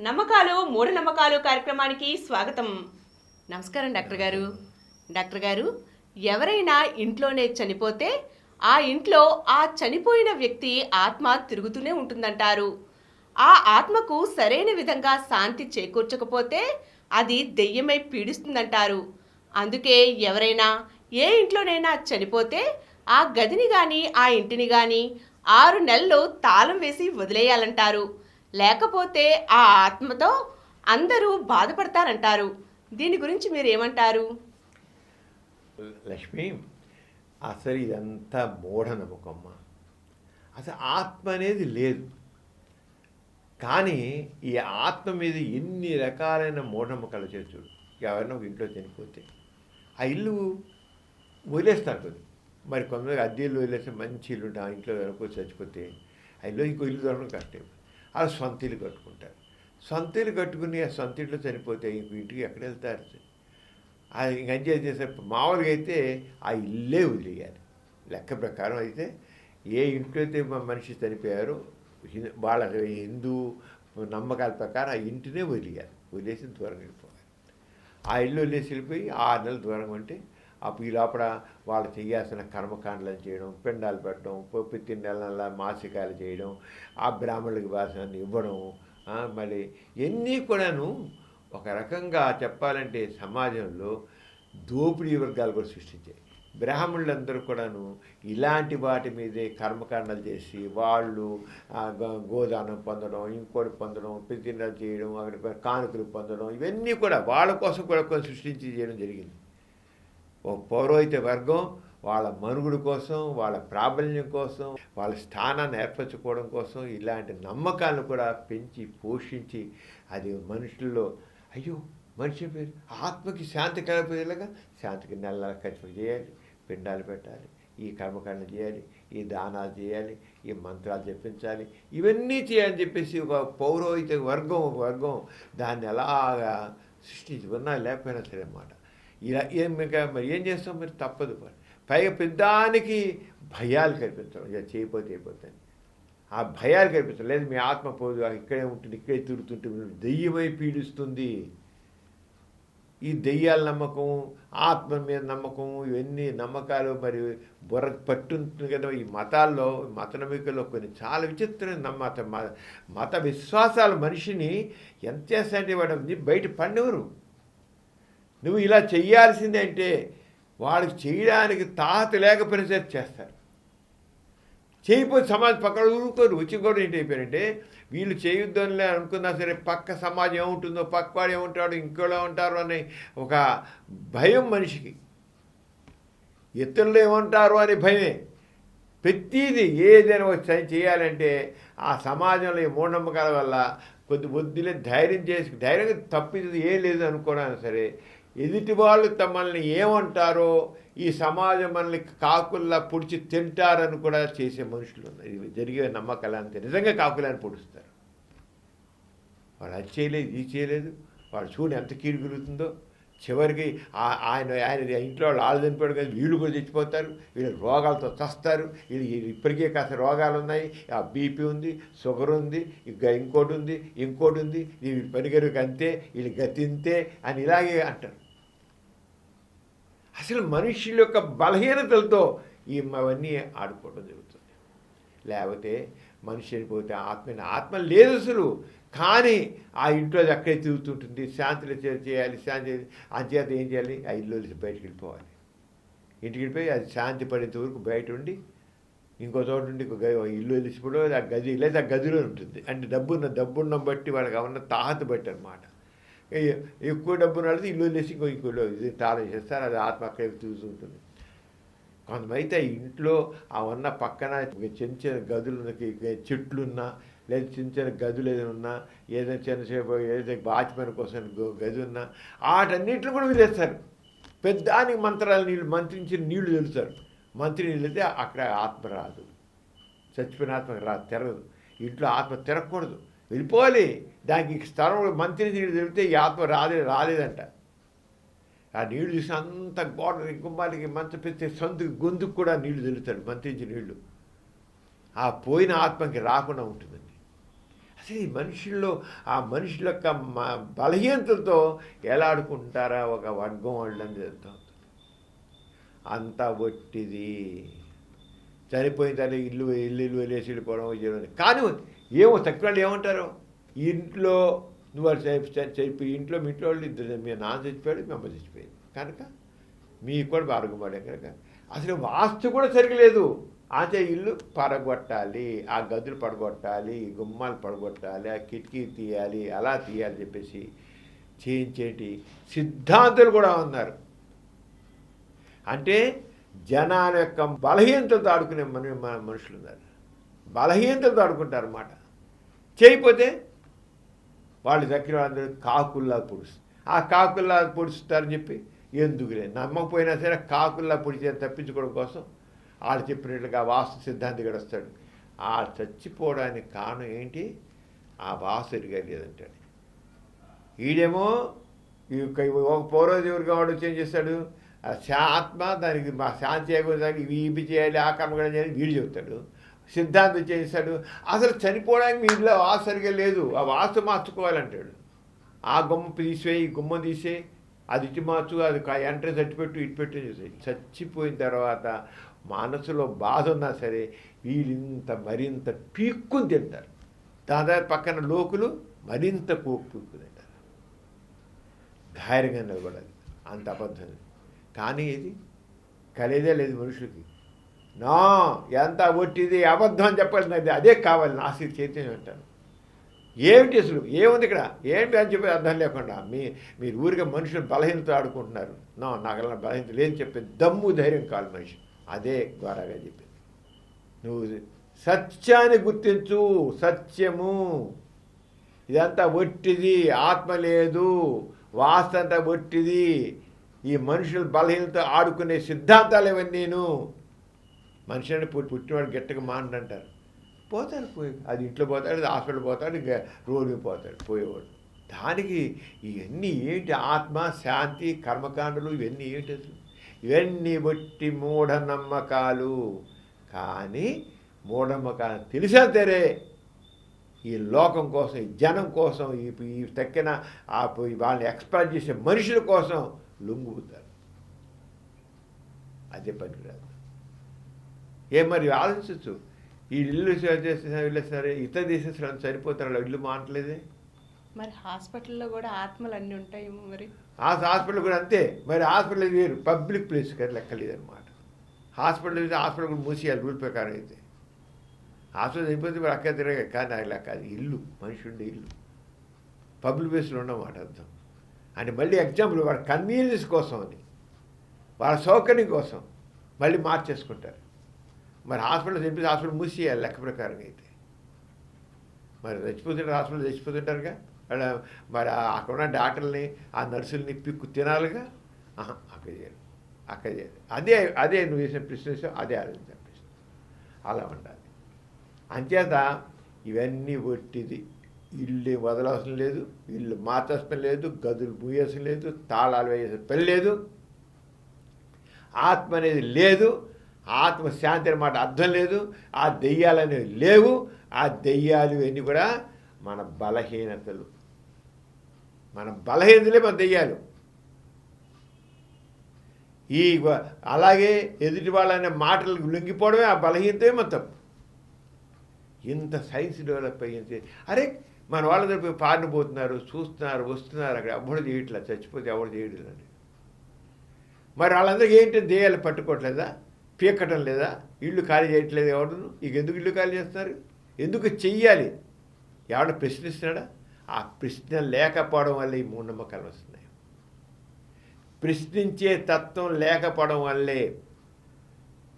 నమ్మకాలు మూఢనమ్మకాలు కార్యక్రమానికి స్వాగతం. నమస్కారం డాక్టర్ గారు. డాక్టర్ గారు, ఎవరైనా ఇంట్లోనే చనిపోతే ఆ ఇంట్లో ఆ చనిపోయిన వ్యక్తి ఆత్మ తిరుగుతూనే ఉంటుందంటారు. ఆ ఆత్మకు సరైన విధంగా శాంతి చేకూర్చకపోతే అది దెయ్యమై పీడిస్తుందంటారు. అందుకే ఎవరైనా ఏ ఇంట్లోనైనా చనిపోతే ఆ గదిని కానీ ఆ ఇంటిని కానీ 6 నెలలు తాళం వేసి వదిలేయాలంటారు. లేకపోతే ఆ ఆత్మతో అందరూ బాధపడతారంటారు. దీని గురించి మీరు ఏమంటారు? లక్ష్మి, అసలు ఇదంతా మూఢనమ్మకమ్మ. అసలు ఆత్మ అనేది లేదు. కానీ ఈ ఆత్మ మీద ఎన్ని రకాలైన మూఢనమ్మకాలు చూడు. ఎవరైనా ఒక ఇంట్లో చనిపోతే ఆ ఇల్లు వదిలేస్తారు కదా. మరి కొందరు అద్దె ఇల్లు వదిలేస్తే మంచి ఇల్లు ఉంటుంది, ఆ ఇంట్లో వెనక చచ్చిపోతే ఆ ఇల్లు ఇంకో ఇల్లు దొరకడం కష్టం. అలా సొంత ఇల్లు కట్టుకుంటారు. సొంత ఇల్లు కట్టుకుని ఆ సొంత ఇంట్లో చనిపోతే ఇంక ఇంటికి ఎక్కడ వెళ్తారు? అది ఇంక ఎంజాయ్ చేసే మామూలుగా అయితే ఆ ఇల్లే వదిలేయాలి. లెక్క ప్రకారం అయితే ఏ ఇంట్లో అయితే మనిషి చనిపోయారో వాళ్ళ హిందూ నమ్మకాల ప్రకారం ఆ ఇంటినే వదిలేయాలి. వదిలేసి దూరంగా వెళ్ళిపోవాలి. ఆ ఇల్లు వదిలేసి వెళ్ళిపోయి 6 నెలలు దూరంగా ఉంటే అప్పుడు ఈ లోపల వాళ్ళు చేయాల్సిన కర్మకాండలు చేయడం, పిండాలు పెట్టడం, ప్రతి నెల మాసికాలు చేయడం, ఆ బ్రాహ్మణులకి భాషను ఇవ్వడం, మళ్ళీ ఎన్నీ కూడాను ఒక రకంగా చెప్పాలంటే సమాజంలో దోపిడీ వర్గాలు కూడా సృష్టించాయి. బ్రాహ్మణులందరూ కూడాను ఇలాంటి వాటి మీదే కర్మకాండలు చేసి వాళ్ళు గోదానం పొందడం, ఇంకోటి పొందడం, ప్రతి నెల చేయడం, అక్కడ కానుకలు పొందడం, ఇవన్నీ కూడా వాళ్ళ కోసం కూడా సృష్టించి చేయడం జరిగింది. ఒక పౌరోహిత వర్గం వాళ్ళ మనుగుడు కోసం, వాళ్ళ ప్రాబల్యం కోసం, వాళ్ళ స్థానాన్ని ఏర్పరచుకోవడం కోసం ఇలాంటి నమ్మకాలను కూడా పెంచి పోషించి అది మనుషుల్లో అయ్యో మనిషి పేరు ఆత్మకి శాంతి కలపేలాగా శాంతికి నెల ఖర్చు చేయాలి, పిండాలు పెట్టాలి, ఈ కర్మకాండలు చేయాలి, ఈ దానాలు చేయాలి, ఈ మంత్రాలు చెప్పించాలి, ఇవన్నీ చేయాలని చెప్పేసి ఒక పౌరోహిత వర్గం దాన్ని ఎలాగా సృష్టించి ఉన్నా లేకపోయినా సరే అన్నమాట. ఇలా మరి ఏం చేస్తాం? మరి తప్పదు. పైగా పెద్దానికి భయాలు కల్పించడం, ఇలా చేయకపోతే అయిపోతుంది. ఆ భయాలు కల్పించడం లేదు. మీ ఆత్మ పోదు, ఇక్కడే ఉంటుంది, ఇక్కడే తిరుగుతుంటుంది, దెయ్యమై పీడిస్తుంది. ఈ దెయ్యాల నమ్మకం, ఆత్మ మీద నమ్మకం, ఇవన్నీ నమ్మకాలు మరి బుర్ర పట్టుంటుంది కదా. ఈ మతాల్లో, మత నమ్మకాల్లో కొన్ని చాలా విచిత్రమైన మత విశ్వాసాలు మనిషిని ఎంత చేస్తాయంటే వాడు బయట పడినవరు. నువ్వు ఇలా చెయ్యాల్సిందే అంటే వాళ్ళకి చేయడానికి తాహత లేకపోయినా సరే చేస్తారు. చేయకపోతే సమాజం పక్కన ఊరుకోరు. వచ్చి కూడా ఏంటి అయిపోయారంటే వీళ్ళు చేయొద్దని అనుకున్నా సరే పక్క సమాజం ఏముంటుందో, పక్కవాడు ఏముంటాడు, ఇంకోలా ఉంటారు అనే ఒక భయం మనిషికి. ఇతరులు ఏమంటారు అనే భయమే. ప్రతిదీ ఏదైనా చేయాలంటే ఆ సమాజంలో ఈ మూఢనమ్మకాల వల్ల కొద్ది బుద్ధిలో ధైర్యంగా తప్పిది ఏం లేదు అనుకోవడానికి సరే ఎదుటి వాళ్ళు తమల్ని ఏమంటారో, ఈ సమాజం మనల్ని కాకుల్లా పొడిచి తింటారని కూడా చేసే మనుషులు ఉన్నారు. ఇవి జరిగే నమ్మకాలు అంతే. నిజంగా కాకులని పొడుస్తారు. వాడు అది చేయలేదు, ఇది చేయలేదు, వాడు చూడు ఎంత కీడుగులుతుందో. చివరికి ఆయన ఇంట్లో వాళ్ళు ఆళ్ళు చనిపోయాడు కదా, వీళ్ళు కూడా చచ్చిపోతారు, వీళ్ళు రోగాలతో చస్తారు. వీళ్ళు ఇప్పటికే కాస్త రోగాలు ఉన్నాయి, ఆ బీపీ ఉంది, షుగర్ ఉంది, ఇంకోటి ఉంది, వీళ్ళు పనిగరికి అంతే, వీళ్ళు గతింతే అని ఇలాగే అంటారు. అసలు మనుషుల యొక్క బలహీనతలతో అవన్నీ ఆడుకోవడం జరుగుతుంది. లేకపోతే మనిషి చనిపోతే ఆత్మ లేదు అసలు. కానీ ఆ ఇంట్లో అది అక్కడే తిరుగుతుంటుంది. శాంతిలో చేయాలి, శాంతి అంచేత ఏం చేయాలి? ఆ ఇల్లు బయటికి వెళ్ళిపోవాలి. ఇంటికి వెళ్ళిపోయి అది శాంతి పడేంత వరకు బయట ఉండి ఇంకో చోట ఉండి ఇల్లు వెళ్ళిపోవడం, ఆ గది లేదా ఆ గదిలో ఉంటుంది. అంటే డబ్బున్న బట్టి వాళ్ళకి ఉన్న తాహత బట్టి అనమాట. ఎక్కువ డబ్బున్న వాళ్ళది ఇల్లు వెళ్ళేసి ఇంకో ఇది తాళం చేస్తారు, అది ఆత్మ అక్కడే తిరుగుతుంటుంది. కొంతమైతే ఇంట్లో ఆ ఉన్న పక్కన చిన్న గదులకి చెట్లున్నా, లేదా చిన్న గదులు ఏదైనా ఉన్నా, ఏదైనా చిన్నసేపు ఏదైతే వాచ్మెన్ కోసం గది ఉన్నా వాటన్నింటిని కూడా వదిలేస్తారు. పెద్దానికి మంత్రించిన నీళ్లు తెలుస్తారు. మంత్రి నీళ్ళు అయితే అక్కడ ఆత్మ రాదు, చచ్చిపోయిన ఆత్మ రాదు, తిరగదు. ఇంట్లో ఆత్మ తిరగకూడదు, వెళ్ళిపోవాలి. దానికి స్థలం మంత్రి నీళ్ళు తెలిపితే ఈ ఆత్మ రాలేదంట. ఆ నీళ్లు చూసి అంత గోడ గుమ్మాలకి మంచం పెడితే గొంతుకు కూడా నీళ్లు తెలుస్తాడు, మంత్రించి నీళ్లు. ఆ పోయిన ఆత్మకి రాకుండా ఉంటుందండి. అసలు ఈ మనుషుల్లో ఆ మనుషుల యొక్క బలహీనతలతో ఎలా ఆడుకుంటారా ఒక వర్గం వాళ్ళని చెప్తాం. అంతా ఒట్టిది. చనిపోయిన తర్వాత ఇల్లు వదిలేసి వెళ్ళిపోవడం. కానీ ఏమో తక్కువ వాళ్ళు ఏమంటారు, ఇంట్లో నువ్వు చనిపోయి ఇంట్లో మీ ఇంట్లో వాళ్ళు ఇద్దరు, మీ నాన్న చచ్చిపోయాడు, మీ అమ్మ చచ్చిపోయింది కనుక మీకు కూడా బారగమాడే కనుక అసలు వాస్తు కూడా సరిగలేదు. అంటే ఇల్లు పడగొట్టాలి, ఆ గదులు పడగొట్టాలి, గుమ్మాలు పడగొట్టాలి, ఆ కిటికీ తీయాలి, అలా తీయాలి చెప్పేసి చేయించేటి సిద్ధాంతులు కూడా ఉన్నారు. అంటే జనాల యొక్క బలహీనతలతో ఆడుకునే మనుషులు ఉన్నారు. బలహీనతలతో ఆడుకుంటారు అన్నమాట. చేయకపోతే వాళ్ళు దగ్గర వాళ్ళందరూ కాకుల్లా పొడుస్తారు. ఆ కాకుల్లా పొడుస్తారని చెప్పి ఎందుకులే నమ్మకపోయినా సరే కాకుల్లా పొడిచే తప్పించుకోవడం కోసం వాళ్ళు చెప్పినట్లుగా వాస్తు సిద్ధాంతి కూడా వస్తాడు. ఆ చచ్చిపోవడానికి కారణం ఏంటి, ఆ వాస్తు సరిగా లేదంటాడు. ఈడేమో ఒక పౌరదేవుడిగా వాడు ఏం చేస్తాడు, ఆత్మ దానికి మా శాంతి చేయకూడదు, ఇవి చేయాలి, ఆ కర్మ కూడా చేయాలి వీడు చెబుతాడు. సిద్ధాంతం చేస్తాడు అసలు చనిపోవడానికి మీ ఇంట్లో వాస్తు సరిగా లేదు, ఆ వాస్తు మార్చుకోవాలంటాడు. ఆ గుమ్మ తీసేయి, ఈ గుమ్మ తీసేయి, అది ఇటు మార్చు, అది ఎంట్రెన్స్ అటు పెట్టు, ఇటు పెట్టు చేసేయి. చచ్చిపోయిన తర్వాత మనసులో బాధ ఉన్నా సరే వీళ్ళింత మరింత పీక్కుని తింటారు. దాదాపు పక్కన లోకులు మరింత పీక్కు తింటారు. ధైర్యంగా నిలబడాలి, అంత అబద్ధం. కానీ ఇది కలిదే లేదు మనుషులకి. నా ఎంత ఒట్టిది అబద్ధం అని చెప్పాలి, అదే కావాలి. నాస్తిక చైతన్యం అంటాను. ఏమిటి అసలు ఏముంది ఇక్కడ, ఏంటి అని చెప్పి అర్థం లేకుండా మీరు ఊరిగా మనుషులు బలహీనత ఆడుకుంటున్నారు. నాకు అలా బలహీనత లేదని చెప్పే దమ్ము ధైర్యం కాదు మనిషి. అదే ద్వారాగా చెప్పింది. నువ్వు సత్యాన్ని గుర్తించు, సత్యము ఇదంతా ఒట్టిది, ఆత్మ లేదు, వాస్తంతా ఒట్టిది, ఈ మనుషులు బలహీనత ఆడుకునే సిద్ధాంతాలు ఇవన్నీ. మనిషి అంటే పుట్టినవాడు గట్టిగా మానంటారు, పోతాడు పోయి, అది ఇంట్లో పోతాడు, హాస్పిటల్ పోతాడు, ఇంకా రోడ్డు పోతాడు పోయేవాడు. దానికి ఇవన్నీ ఏంటి, ఆత్మ శాంతి కర్మకాండలు ఇవన్నీ ఏంటి అసలు? ఇవన్నీ బట్టి మూఢనమ్మకాలు. కానీ మూఢనమ్మకాలు తెలిసా తెరే ఈ లోకం కోసం, ఈ జనం కోసం, ఈ తక్కిన వాళ్ళని ఎక్స్ప్లాయిట్ చేసే మనుషుల కోసం లొంగుతారు. అదే పనికిరాదు. మరి ఆలోచించచ్చు, ఈ ఇల్లు చేసిన సరే ఇతర దేశంలో సరిపోతారు, ఇల్లు మానట్లేదే. మరి హాస్పిటల్లో కూడా ఆత్మలు అన్నీ ఉంటాయేమో మరి. హాస్పిటల్ కూడా అంతే. మరి హాస్పిటల్ వేరు, పబ్లిక్ ప్లేస్ కదా లెక్కలేదన్నమాట. హాస్పిటల్ అయితే హాస్పిటల్ కూడా మూసేయాలి రూల్ ప్రకారం. అయితే హాస్పిటల్ అయిపోతే మరి అక్కడ తిరగ కానీ నాకు లెక్క, అది ఇల్లు, మనిషి ఉండే ఇల్లు పబ్లిక్ ప్లేస్లో ఉన్నమాట అర్థం. అంటే మళ్ళీ ఎగ్జాంపుల్ వాళ్ళ కన్వీనియన్స్ కోసం అని, వాళ్ళ సౌకర్యం కోసం మళ్ళీ మార్చేసుకుంటారు. మరి హాస్పిటల్ చనిపోతే హాస్పిటల్ మూసేయాలి లెక్క ప్రకారం అయితే. మరి చచ్చిపోతుంటారు, హాస్పిటల్ చచ్చిపోతుంటారుగా. మరి అక్కడ ఉన్న డాక్టర్ని, ఆ నర్సుల్ని పిక్కు తినాలిగా. అక్కడ చేయాలి, అక్కడ చేయాలి. అదే నువ్వు వేసిన ప్రశ్న, అదే ఆలోచించిన ప్రశ్న. అలా ఉండాలి. అంచేత ఇవన్నీ ఒట్టిది. ఇల్లు వదలవసరం లేదు, ఇల్లు మార్చవసరం లేదు, గదులు మూయవసరం లేదు, తాళాలు వేయాల్సిన పని లేదు. ఆత్మ అనేది లేదు, ఆత్మశాంతి అన్నమాట అర్థం లేదు. ఆ దెయ్యాలనేవి లేవు. ఆ దెయ్యాలు ఇవన్నీ కూడా మన బలహీనతలు. మన బలహీనతలే మన దెయ్యాలు. అలాగే ఎదుటి వాళ్ళనే మాటలకు లొంగిపోవడమే ఆ బలహీనతే మన తప్పు. ఇంత సైన్స్ డెవలప్ అయ్యింది. అరే మన వాళ్ళ దగ్గర పారిపోతున్నారు, చూస్తున్నారు, వస్తున్నారు, అక్కడ ఎవరు చేయట్లేదు, చచ్చిపోతే ఎవరు చేయట్లేదు. మరి వాళ్ళందరికీ ఏంటి, దెయ్యాలు పట్టుకోవట్లేదా, పీకటం లేదా, ఇల్లు ఖాళీ చేయట్లేదు ఎవరు? ఇక ఎందుకు ఇల్లు ఖాళీ చేస్తున్నారు, ఎందుకు చెయ్యాలి, ఎవడ ప్రశ్నిస్తున్నాడా? ఆ ప్రశ్న లేకపోవడం వల్ల ఈ మూఢనమ్మకాలు వస్తున్నాయి. ప్రశ్నించే తత్వం లేకపోవడం వల్లే,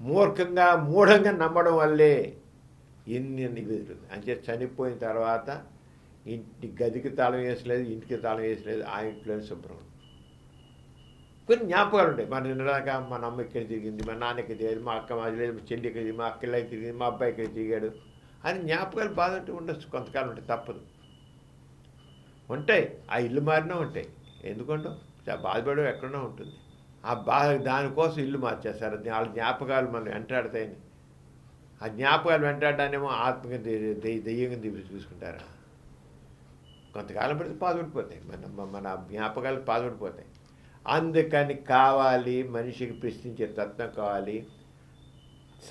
మూఢంగా నమ్మడం వల్లే ఎన్ని నివేదికలు. అంటే చనిపోయిన తర్వాత ఇంటి గదికి తాళం వేసలేదు, ఇంటికి తాళం వేసలేదు, ఆ ఇంట్లోనే శుభ్రం. కొన్ని జ్ఞాపకాలు ఉంటాయి. మన నిన్నదాకా మన అమ్మ ఇక్కడ తిరిగింది, మా నాన్న ఇక్కడ తిరిగాడు, మా అక్క లేదు, మా చెల్లి ఇక్కడ, మా అక్క ఇలా తిరిగింది, మా అబ్బాయి ఇక్కడ తిరిగాడు అని జ్ఞాపకాలు బాధ ఉంటే ఉండొచ్చు, కొంతకాలం ఉంటాయి, తప్పదు, ఉంటాయి. ఆ ఇల్లు మారినా ఉంటాయి, ఎందుకుంటాం, బాధపడడం ఎక్కడన్నా ఉంటుంది. ఆ బాధ దానికోసం ఇల్లు మార్చేస్తారు. వాళ్ళ జ్ఞాపకాలు మనం వెంటాడతాయని. ఆ జ్ఞాపకాలు వెంటాడడానేమో ఆత్మగా దెయ్యంగా చూసుకుంటారా? కొంతకాలం పడితే పాల్గొడిపోతాయి, మన జ్ఞాపకాలు పాల్గొడిపోతాయి. అందుకని కావాలి, మనిషికి ప్రశ్నించే తత్వం కావాలి,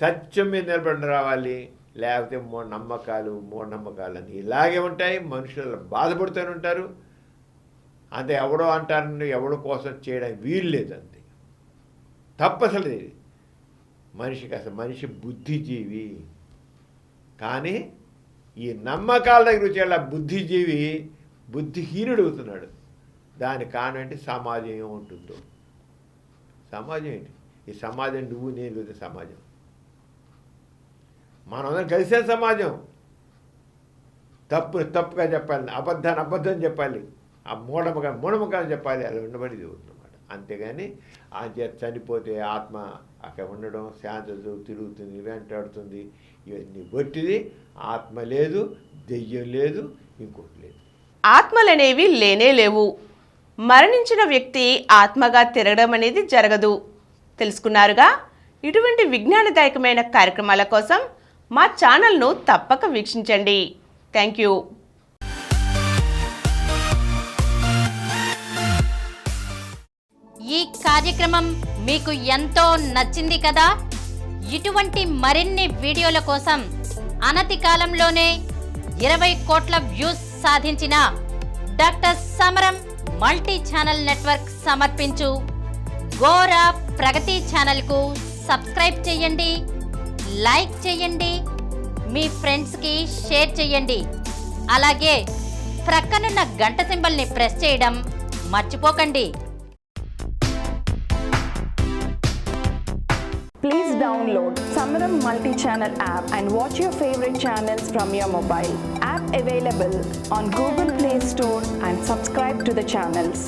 సత్యం మీద నిలబడి రావాలి. లేకపోతే మూఢనమ్మకాలు అని ఇలాగే ఉంటాయి. మనుషులు బాధపడుతూనే ఉంటారు. అంతే, ఎవడో అంటారని ఎవడో కోసం చేయడానికి వీలు లేదు. అంతే, తప్పు అసలు ఇది. మనిషి బుద్ధిజీవి. కానీ ఈ నమ్మకాల దగ్గర వచ్చేలా బుద్ధిజీవి బుద్ధిహీనుడు అవుతున్నాడు. దానికి కారణం ఏంటి? సమాజం ఏముంటుందో. సమాజం ఏంటి? ఈ సమాజం నువ్వు నేను కదా సమాజం. మనందరం కలిసే సమాజం. తప్పుగా చెప్పాలి, అబద్ధం చెప్పాలి, ఆ మూఢముఖం చెప్పాలి. అలా ఉండబడి అవుతుందన్నమాట. అంతేగాని ఆ చనిపోతే ఆత్మ అక్కడ ఉండడం, శాంతతో తిరుగుతుంది, వెంటాడుతుంది, ఇవన్నీ బొట్టిది. ఆత్మ లేదు, దెయ్యం లేదు, ఇంకోటి లేదు. ఆత్మలనేవి లేనే లేవు. మరణించిన వ్యక్తి ఆత్మగా తిరగడం అనేది జరగదు. తెలుసుకున్నారుగా? ఇటువంటి విజ్ఞానదాయకమైన కార్యక్రమాల కోసం మా ఛానల్ను తప్పక వీక్షించండి. Thank you. ఈ కార్యక్రమం మీకు ఎంతో నచ్చింది కదా? ఇటువంటి మరిన్ని వీడియోల కోసం అనతి కాలంలోనే 20 కోట్ల వ్యూస్ సాధించిన డాక్టర్ సమరం మల్టీ ఛానల్ నెట్వర్క్ సమర్పించు గోరా ప్రగతి ఛానల్కు సబ్స్క్రైబ్ చేయండి, లైక్ చేయండి, మీ ఫ్రెండ్స్కి షేర్ చేయండి. అలాగే ప్రక్కనున్న గంట సింబల్ని ప్రెస్ చేయడం మర్చిపోకండి. Please download Samaram Multi-Channel app and watch your favorite channels from your mobile. App available on Google Play Store and subscribe to the channels.